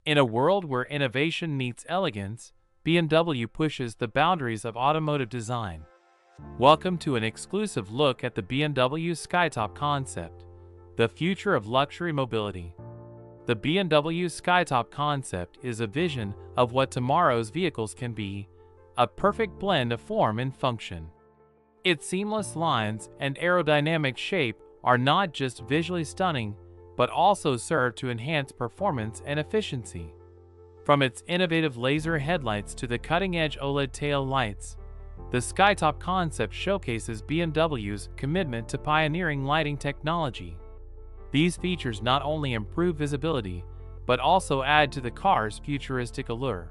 In a world where innovation meets elegance, BMW pushes the boundaries of automotive design. Welcome to an exclusive look at the BMW Skytop Concept, the future of luxury mobility. The BMW Skytop Concept is a vision of what tomorrow's vehicles can be, a perfect blend of form and function. Its seamless lines and aerodynamic shape are not just visually stunning, but also serve to enhance performance and efficiency. From its innovative laser headlights to the cutting-edge OLED tail lights, the Skytop concept showcases BMW's commitment to pioneering lighting technology. These features not only improve visibility, but also add to the car's futuristic allure.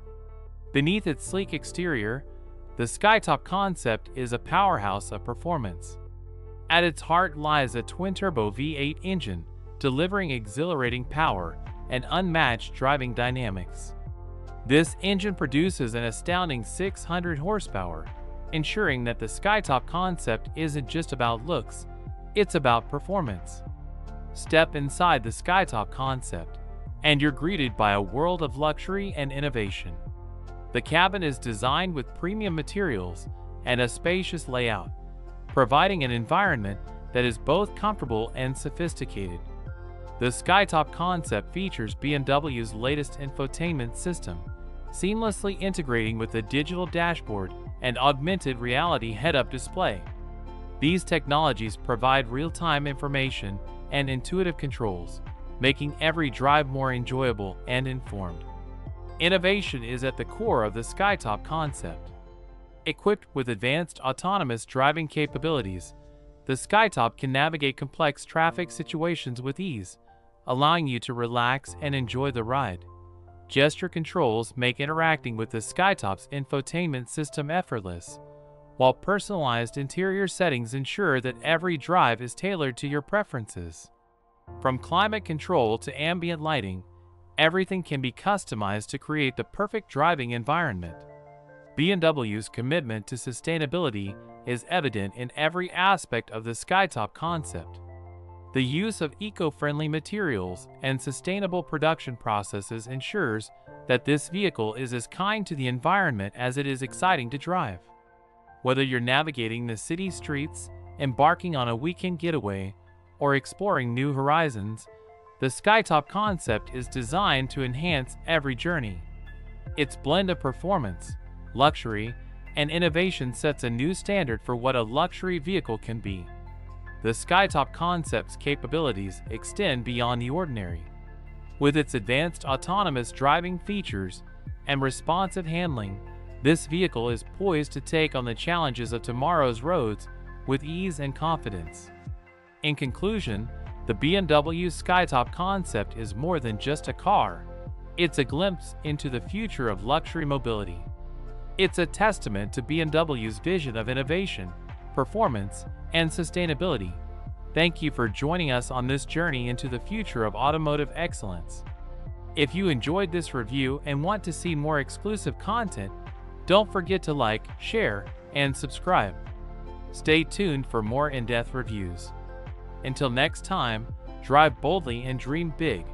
Beneath its sleek exterior, the Skytop concept is a powerhouse of performance. At its heart lies a twin-turbo V8 engine, delivering exhilarating power and unmatched driving dynamics. This engine produces an astounding 600 horsepower, ensuring that the Skytop concept isn't just about looks, it's about performance. Step inside the Skytop concept, and you're greeted by a world of luxury and innovation. The cabin is designed with premium materials and a spacious layout, providing an environment that is both comfortable and sophisticated. The Skytop concept features BMW's latest infotainment system, seamlessly integrating with the digital dashboard and augmented reality head-up display. These technologies provide real-time information and intuitive controls, making every drive more enjoyable and informed. Innovation is at the core of the Skytop concept. Equipped with advanced autonomous driving capabilities, the Skytop can navigate complex traffic situations with ease, allowing you to relax and enjoy the ride. Gesture controls make interacting with the Skytop's infotainment system effortless, while personalized interior settings ensure that every drive is tailored to your preferences. From climate control to ambient lighting, everything can be customized to create the perfect driving environment. BMW's commitment to sustainability is evident in every aspect of the Skytop concept. The use of eco-friendly materials and sustainable production processes ensures that this vehicle is as kind to the environment as it is exciting to drive. Whether you're navigating the city streets, embarking on a weekend getaway, or exploring new horizons, the Skytop concept is designed to enhance every journey. Its blend of performance, luxury, and innovation sets a new standard for what a luxury vehicle can be. The Skytop concept's capabilities extend beyond the ordinary. With its advanced autonomous driving features and responsive handling, this vehicle is poised to take on the challenges of tomorrow's roads with ease and confidence. In conclusion, the BMW Skytop concept is more than just a car. It's a glimpse into the future of luxury mobility. It's a testament to BMW's vision of innovation, performance, and sustainability. Thank you for joining us on this journey into the future of automotive excellence. If you enjoyed this review and want to see more exclusive content, don't forget to like, share, and subscribe. Stay tuned for more in-depth reviews. Until next time, drive boldly and dream big.